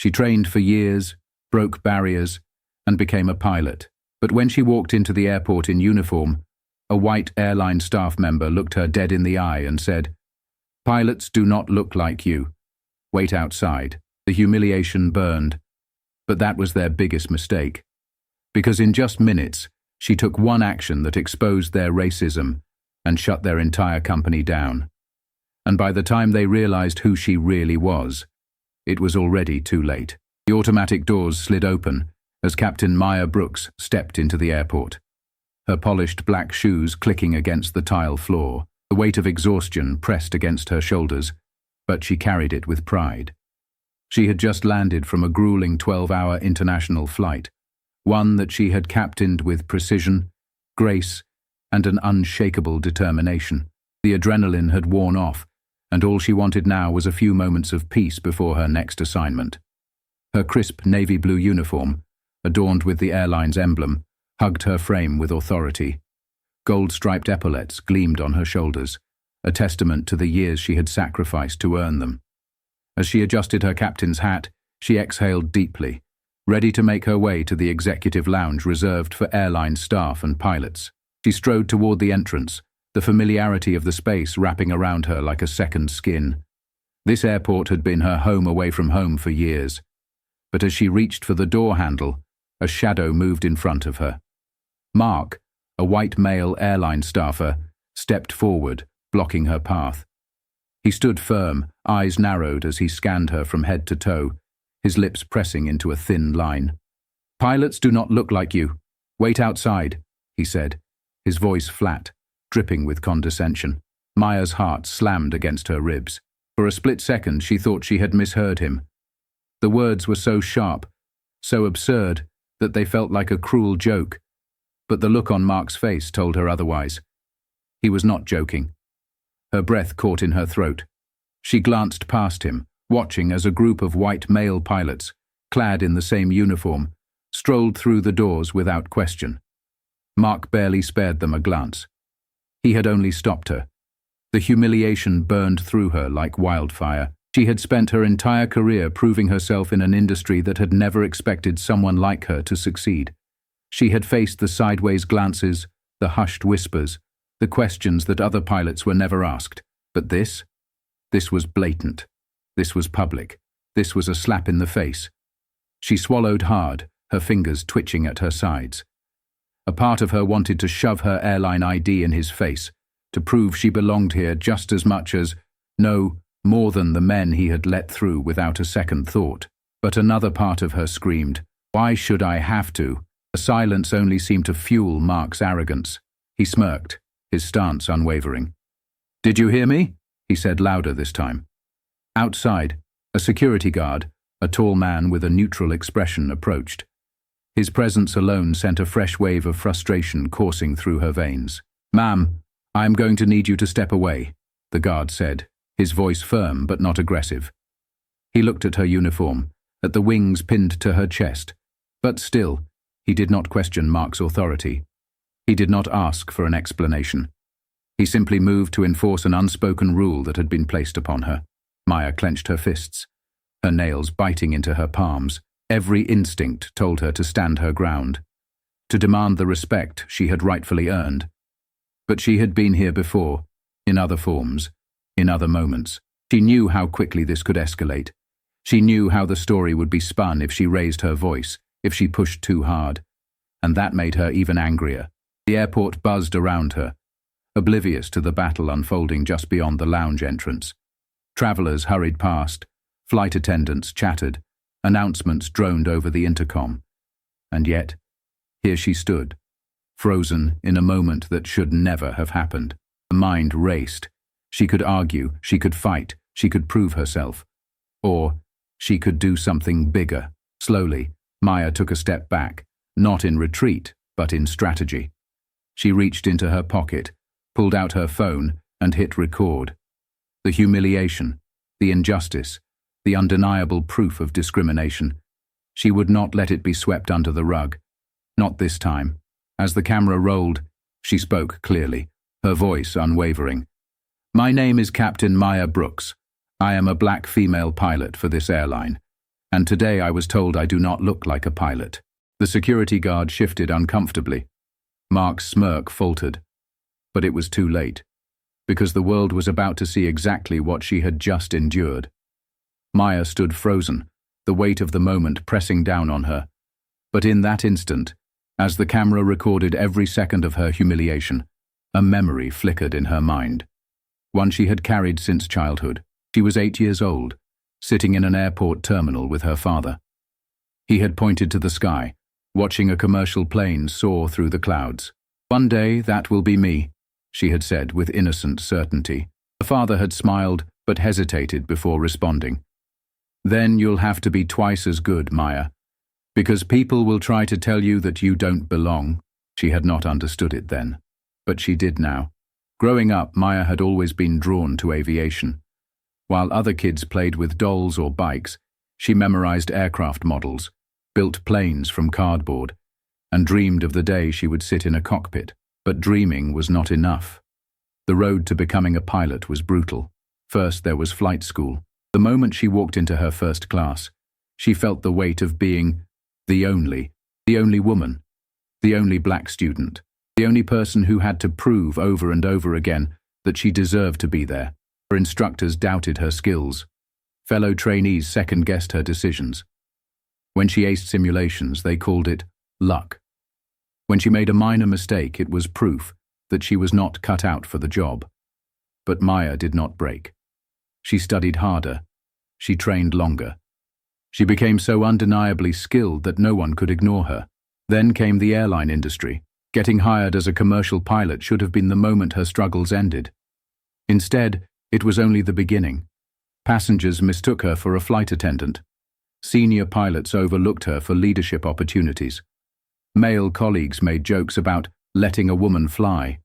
She trained for years, broke barriers, and became a pilot. But when she walked into the airport in uniform, a white airline staff member looked her dead in the eye and said, "Pilots do not look like you. Wait outside." The humiliation burned, but that was their biggest mistake. Because in just minutes, she took one action that exposed their racism and shut their entire company down. And by the time they realized who she really was, it was already too late. The automatic doors slid open as Captain Maya Brooks stepped into the airport. Her polished black shoes clicking against the tile floor, the weight of exhaustion pressed against her shoulders, but she carried it with pride. She had just landed from a grueling 12-hour international flight, one that she had captained with precision, grace, and an unshakable determination. The adrenaline had worn off, and all she wanted now was a few moments of peace before her next assignment. Her crisp navy blue uniform, adorned with the airline's emblem, hugged her frame with authority. Gold-striped epaulets gleamed on her shoulders, a testament to the years she had sacrificed to earn them. As she adjusted her captain's hat, she exhaled deeply, ready to make her way to the executive lounge reserved for airline staff and pilots. She strode toward the entrance, the familiarity of the space wrapping around her like a second skin. This airport had been her home away from home for years. But as she reached for the door handle, a shadow moved in front of her. Mark, a white male airline staffer, stepped forward, blocking her path. He stood firm, eyes narrowed as he scanned her from head to toe, his lips pressing into a thin line. "Pilots do not look like you. Wait outside," he said, his voice flat, dripping with condescension. Maya's heart slammed against her ribs. For a split second, she thought she had misheard him. The words were so sharp, so absurd, that they felt like a cruel joke. But the look on Mark's face told her otherwise. He was not joking. Her breath caught in her throat. She glanced past him, watching as a group of white male pilots, clad in the same uniform, strolled through the doors without question. Mark barely spared them a glance. He had only stopped her. The humiliation burned through her like wildfire. She had spent her entire career proving herself in an industry that had never expected someone like her to succeed. She had faced the sideways glances, the hushed whispers, the questions that other pilots were never asked. But this was blatant. This was public. This was a slap in the face. She swallowed hard, her fingers twitching at her sides. A part of her wanted to shove her airline ID in his face, to prove she belonged here just as much as, no, more than the men he had let through without a second thought. But another part of her screamed, "Why should I have to?" The silence only seemed to fuel Mark's arrogance. He smirked, his stance unwavering. "Did you hear me?" he said louder this time. Outside, a security guard, a tall man with a neutral expression, approached. His presence alone sent a fresh wave of frustration coursing through her veins. "Ma'am, I am going to need you to step away," the guard said, his voice firm but not aggressive. He looked at her uniform, at the wings pinned to her chest, but still, he did not question Mark's authority. He did not ask for an explanation. He simply moved to enforce an unspoken rule that had been placed upon her. Maya clenched her fists, her nails biting into her palms. Every instinct told her to stand her ground, to demand the respect she had rightfully earned. But she had been here before, in other forms, in other moments. She knew how quickly this could escalate. She knew how the story would be spun if she raised her voice, if she pushed too hard. And that made her even angrier. The airport buzzed around her, oblivious to the battle unfolding just beyond the lounge entrance. Travelers hurried past, flight attendants chattered, announcements droned over the intercom. And yet, here she stood, frozen in a moment that should never have happened. Her mind raced. She could argue, she could fight, she could prove herself. Or she could do something bigger. Slowly, Maya took a step back, not in retreat, but in strategy. She reached into her pocket, pulled out her phone, and hit record. The humiliation, the injustice, the undeniable proof of discrimination. She would not let it be swept under the rug. Not this time. As the camera rolled, she spoke clearly, her voice unwavering. "My name is Captain Maya Brooks. I am a black female pilot for this airline. And today I was told I do not look like a pilot. The security guard shifted uncomfortably. Mark's smirk faltered. But it was too late, because the world was about to see exactly what she had just endured. Maya stood frozen, the weight of the moment pressing down on her. But in that instant, as the camera recorded every second of her humiliation, a memory flickered in her mind. One she had carried since childhood. She was 8 years old, sitting in an airport terminal with her father. He had pointed to the sky, watching a commercial plane soar through the clouds. "One day that will be me," she had said with innocent certainty. The father had smiled but hesitated before responding. "Then you'll have to be twice as good, Maya, because people will try to tell you that you don't belong." She had not understood it then, but she did now. Growing up, Maya had always been drawn to aviation. While other kids played with dolls or bikes, she memorized aircraft models, built planes from cardboard, and dreamed of the day she would sit in a cockpit. But dreaming was not enough. The road to becoming a pilot was brutal. First there was flight school. The moment she walked into her first class, she felt the weight of being the only woman, the only black student, the only person who had to prove over and over again that she deserved to be there. Her instructors doubted her skills. Fellow trainees second-guessed her decisions. When she aced simulations, they called it luck. When she made a minor mistake, it was proof that she was not cut out for the job. But Maya did not break. She studied harder. She trained longer. She became so undeniably skilled that no one could ignore her. Then came the airline industry. Getting hired as a commercial pilot should have been the moment her struggles ended. Instead, it was only the beginning. Passengers mistook her for a flight attendant. Senior pilots overlooked her for leadership opportunities. Male colleagues made jokes about letting a woman fly.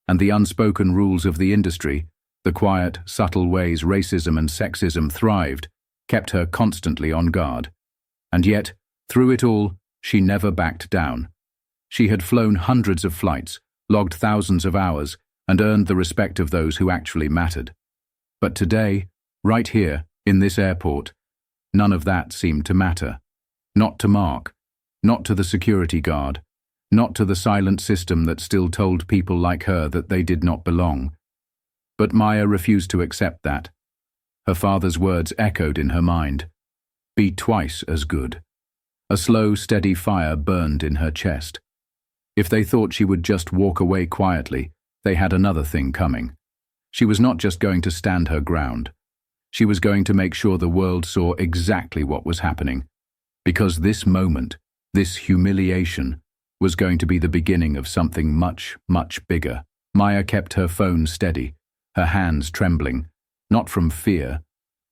And the unspoken rules of the industry, the quiet, subtle ways racism and sexism thrived, kept her constantly on guard. And yet, through it all, she never backed down. She had flown hundreds of flights, logged thousands of hours, and earned the respect of those who actually mattered. But today, right here, in this airport, none of that seemed to matter. Not to Mark, not to the security guard, not to the silent system that still told people like her that they did not belong. But Maya refused to accept that. Her father's words echoed in her mind. Be twice as good. A slow, steady fire burned in her chest. If they thought she would just walk away quietly, they had another thing coming. She was not just going to stand her ground. She was going to make sure the world saw exactly what was happening. Because this moment, this humiliation, was going to be the beginning of something much, much bigger. Maya kept her phone steady, her hands trembling, not from fear,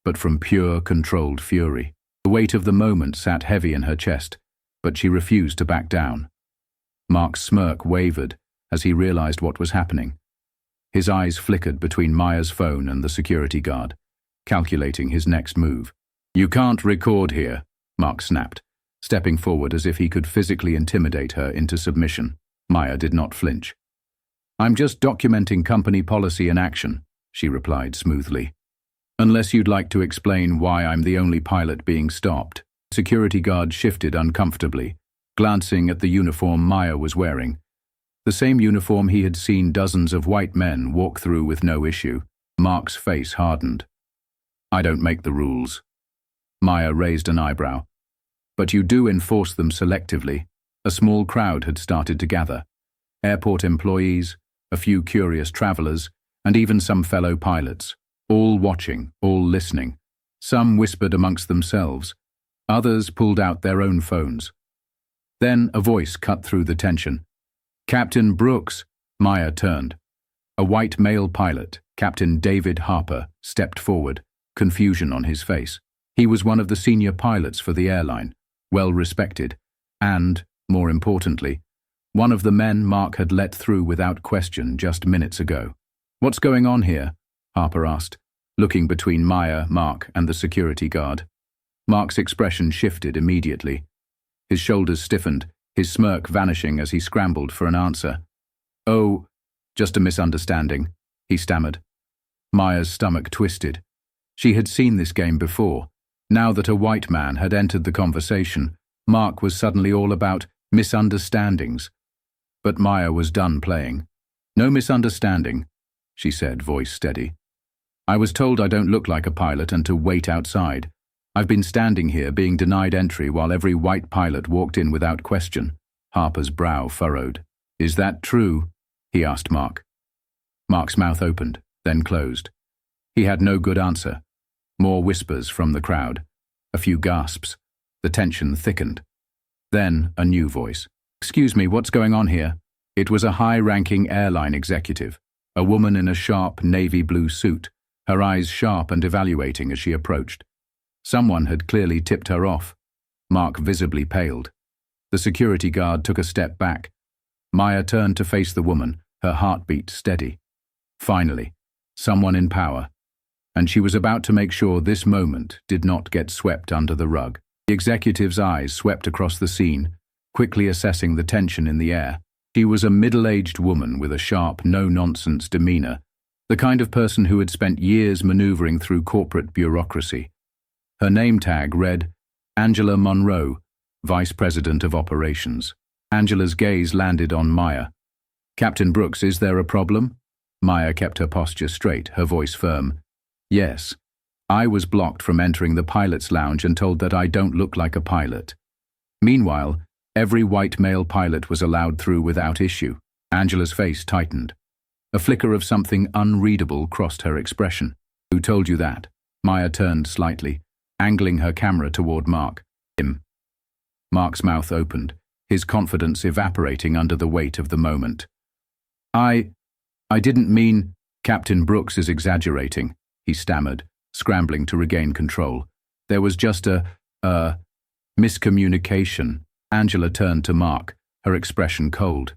but from pure, controlled fury. The weight of the moment sat heavy in her chest, but she refused to back down. Mark's smirk wavered as he realized what was happening. His eyes flickered between Maya's phone and the security guard, calculating his next move. "You can't record here," Mark snapped, stepping forward as if he could physically intimidate her into submission. Maya did not flinch. "I'm just documenting company policy in action," she replied smoothly. "Unless you'd like to explain why I'm the only pilot being stopped." The security guard shifted uncomfortably, glancing at the uniform Maya was wearing. The same uniform he had seen dozens of white men walk through with no issue. Mark's face hardened. "I don't make the rules." Maya raised an eyebrow. "But you do enforce them selectively." A small crowd had started to gather. Airport employees, a few curious travelers, and even some fellow pilots. All watching, all listening. Some whispered amongst themselves. Others pulled out their own phones. Then a voice cut through the tension. "Captain Brooks!" Maya turned. A white male pilot, Captain David Harper, stepped forward, confusion on his face. He was one of the senior pilots for the airline, well respected, and, more importantly, one of the men Mark had let through without question just minutes ago. "What's going on here?" Harper asked, looking between Maya, Mark, and the security guard. Mark's expression shifted immediately. His shoulders stiffened, his smirk vanishing as he scrambled for an answer. "Oh, just a misunderstanding," he stammered. Maya's stomach twisted. She had seen this game before, Now that a white man had entered the conversation, Mark was suddenly all about misunderstandings. But Maya was done playing. "No misunderstanding," she said, voice steady. "I was told I don't look like a pilot and to wait outside. I've been standing here being denied entry while every white pilot walked in without question." Harper's brow furrowed. "Is that true?" he asked Mark. Mark's mouth opened, then closed. He had no good answer. More whispers from the crowd. A few gasps. The tension thickened. Then a new voice. "Excuse me, what's going on here?" It was a high-ranking airline executive, a woman in a sharp navy blue suit, her eyes sharp and evaluating as she approached. Someone had clearly tipped her off. Mark visibly paled. The security guard took a step back. Maya turned to face the woman, her heartbeat steady. Finally, someone in power. And she was about to make sure this moment did not get swept under the rug. The executive's eyes swept across the scene, quickly assessing the tension in the air. She was a middle-aged woman with a sharp, no-nonsense demeanor, the kind of person who had spent years maneuvering through corporate bureaucracy. Her name tag read, Angela Monroe, Vice President of Operations. Angela's gaze landed on Maya. "Captain Brooks, is there a problem?" Maya kept her posture straight, her voice firm. "Yes. I was blocked from entering the pilot's lounge and told that I don't look like a pilot." Meanwhile, every white male pilot was allowed through without issue. Angela's face tightened. A flicker of something unreadable crossed her expression. "Who told you that?" Maya turned slightly, angling her camera toward Mark. "Him." Mark's mouth opened, his confidence evaporating under the weight of the moment. I didn't mean..." "Captain Brooks is exaggerating," he stammered, scrambling to regain control. "There was just a miscommunication." Angela turned to Mark, her expression cold.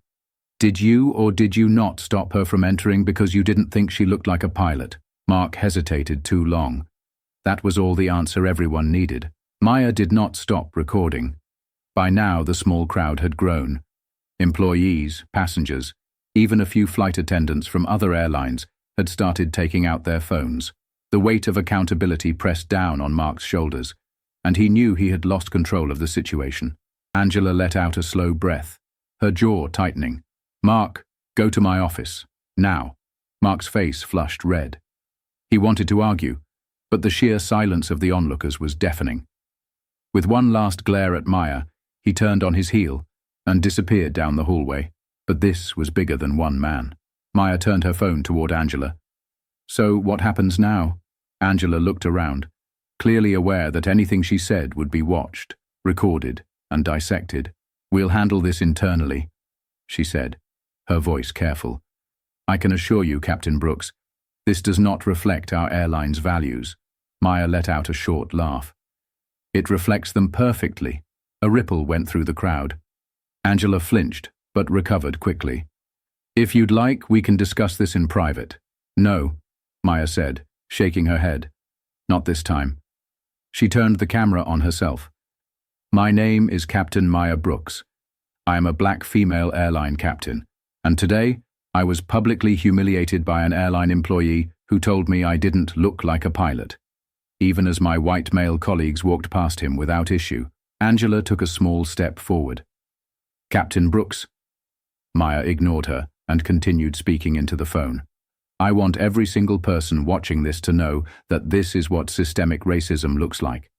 "Did you or did you not stop her from entering because you didn't think she looked like a pilot?" Mark hesitated too long. That was all the answer everyone needed. Maya did not stop recording. By now the small crowd had grown. Employees, passengers, even a few flight attendants from other airlines had started taking out their phones. The weight of accountability pressed down on Mark's shoulders, and he knew he had lost control of the situation. Angela let out a slow breath, her jaw tightening. "Mark, go to my office. Now." Mark's face flushed red. He wanted to argue, but the sheer silence of the onlookers was deafening. With one last glare at Maya, he turned on his heel and disappeared down the hallway. But this was bigger than one man. Maya turned her phone toward Angela. "So what happens now?" Angela looked around, clearly aware that anything she said would be watched, recorded, and dissected. "We'll handle this internally," she said, her voice careful. "I can assure you, Captain Brooks, this does not reflect our airline's values." Maya let out a short laugh. "It reflects them perfectly." A ripple went through the crowd. Angela flinched, but recovered quickly. "If you'd like, we can discuss this in private." "No," Maya said, shaking her head. "Not this time." She turned the camera on herself. "My name is Captain Maya Brooks. I am a black female airline captain, and today I was publicly humiliated by an airline employee who told me I didn't look like a pilot, even as my white male colleagues walked past him without issue." Angela took a small step forward. "Captain Brooks." Maya ignored her and continued speaking into the phone. "I want every single person watching this to know that this is what systemic racism looks like.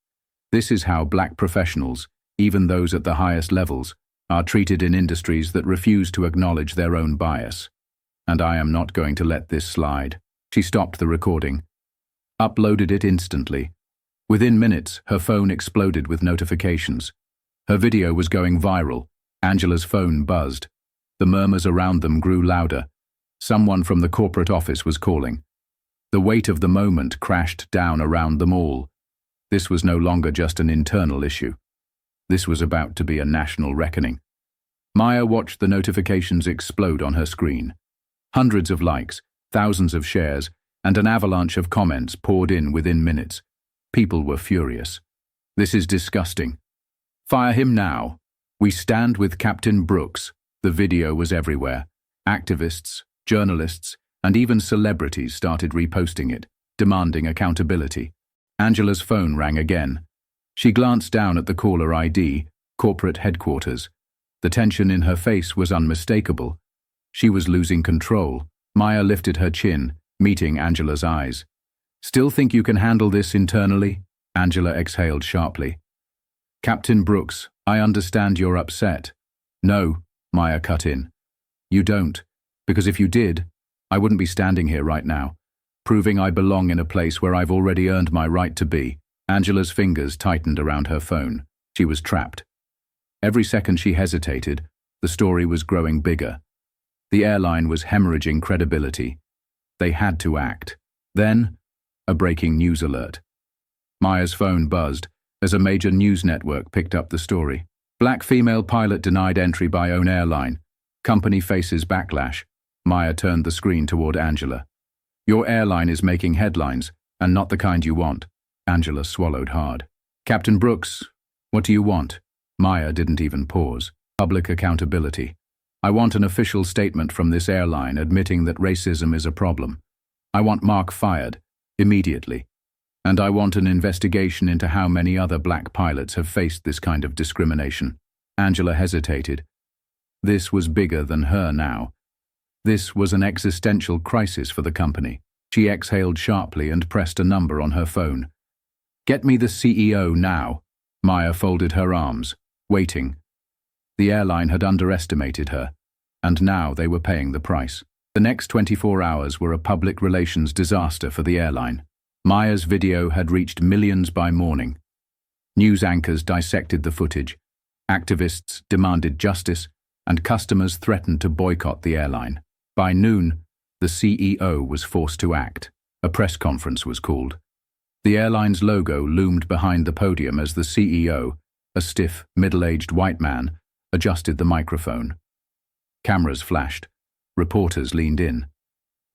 This is how black professionals, even those at the highest levels, are treated in industries that refuse to acknowledge their own bias. And I am not going to let this slide." She stopped the recording, uploaded it instantly. Within minutes, her phone exploded with notifications. Her video was going viral. Angela's phone buzzed. The murmurs around them grew louder. Someone from the corporate office was calling. The weight of the moment crashed down around them all. This was no longer just an internal issue. This was about to be a national reckoning. Maya watched the notifications explode on her screen. Hundreds of likes, thousands of shares, and an avalanche of comments poured in within minutes. People were furious. "This is disgusting. Fire him now. We stand with Captain Brooks." The video was everywhere. Activists, journalists, and even celebrities started reposting it, demanding accountability. Angela's phone rang again. She glanced down at the caller ID, corporate headquarters. The tension in her face was unmistakable. She was losing control. Maya lifted her chin, meeting Angela's eyes. "Still think you can handle this internally?" Angela exhaled sharply. "Captain Brooks, I understand you're upset." "No," Maya cut in. "You don't, because if you did, I wouldn't be standing here right now, proving I belong in a place where I've already earned my right to be." Angela's fingers tightened around her phone. She was trapped. Every second she hesitated, the story was growing bigger. The airline was hemorrhaging credibility. They had to act. Then, a breaking news alert. Maya's phone buzzed as a major news network picked up the story. Black female pilot denied entry by own airline. Company faces backlash. Maya turned the screen toward Angela. "Your airline is making headlines, and not the kind you want." Angela swallowed hard. "Captain Brooks, what do you want?" Maya didn't even pause. "Public accountability. I want an official statement from this airline admitting that racism is a problem. I want Mark fired, immediately. And I want an investigation into how many other black pilots have faced this kind of discrimination." Angela hesitated. This was bigger than her now. This was an existential crisis for the company. She exhaled sharply and pressed a number on her phone. "Get me the CEO now." Maya folded her arms, waiting. The airline had underestimated her, and now they were paying the price. The next 24 hours were a public relations disaster for the airline. Maya's video had reached millions by morning. News anchors dissected the footage. Activists demanded justice, and customers threatened to boycott the airline. By noon, the CEO was forced to act. A press conference was called. The airline's logo loomed behind the podium as the CEO, a stiff, middle-aged white man, adjusted the microphone. Cameras flashed. Reporters leaned in.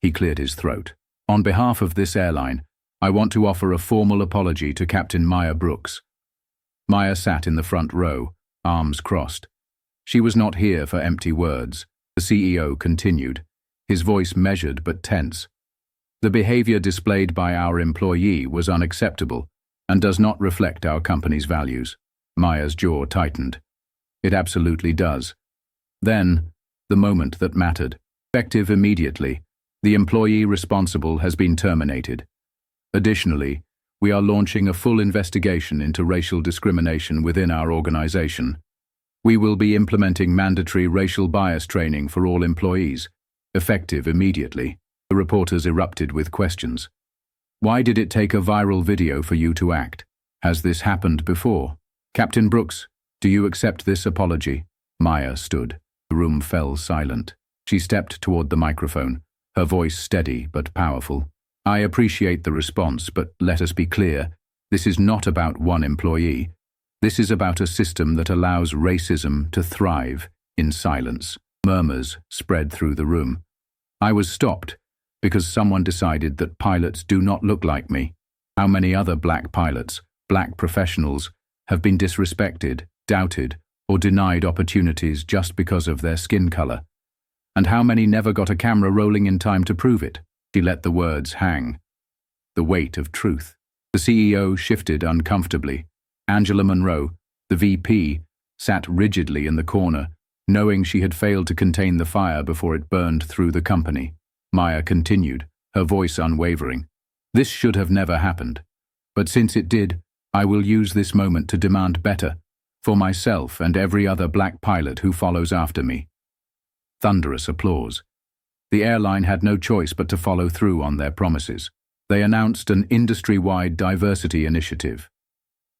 He cleared his throat. "On behalf of this airline, I want to offer a formal apology to Captain Maya Brooks." Maya sat in the front row, arms crossed. She was not here for empty words. The CEO continued, his voice measured but tense. "The behavior displayed by our employee was unacceptable and does not reflect our company's values." Maya's jaw tightened. "It absolutely does." Then, the moment that mattered. Effective immediately, the employee responsible has been terminated. Additionally, we are launching a full investigation into racial discrimination within our organization. We will be implementing mandatory racial bias training for all employees, effective immediately. The reporters erupted with questions. "Why did it take a viral video for you to act? Has this happened before?" "Captain Brooks, do you accept this apology?" Maya stood. The room fell silent. She stepped toward the microphone, her voice steady but powerful. "I appreciate the response, but let us be clear. This is not about one employee. This is about a system that allows racism to thrive in silence." Murmurs spread through the room. "I was stopped because someone decided that pilots do not look like me. How many other black pilots, black professionals, have been disrespected, doubted, or denied opportunities just because of their skin color? And how many never got a camera rolling in time to prove it?" She let the words hang. The weight of truth. The CEO shifted uncomfortably. Angela Monroe, the VP, sat rigidly in the corner, knowing she had failed to contain the fire before it burned through the company. Maya continued, her voice unwavering. "This should have never happened. But since it did, I will use this moment to demand better, for myself and every other black pilot who follows after me." Thunderous applause. The airline had no choice but to follow through on their promises. They announced an industry-wide diversity initiative.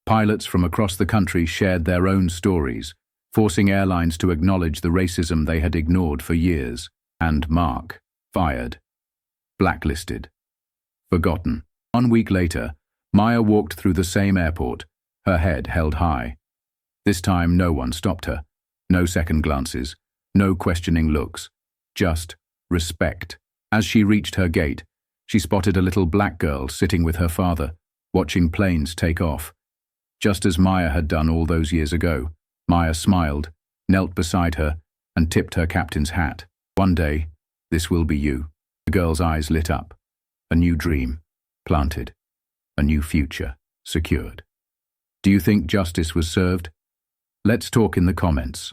Pilots from across the country shared their own stories, forcing airlines to acknowledge the racism they had ignored for years. And Mark, fired, blacklisted, forgotten. 1 week later, Maya walked through the same airport, her head held high. This time no one stopped her. No second glances, no questioning looks, just respect. As she reached her gate, she spotted a little black girl sitting with her father, watching planes take off. Just as Maya had done all those years ago, Maya smiled, knelt beside her, and tipped her captain's hat. "One day, this will be you." The girl's eyes lit up. A new dream, planted. a new future secured. Do you think justice was served? Let's talk in the comments.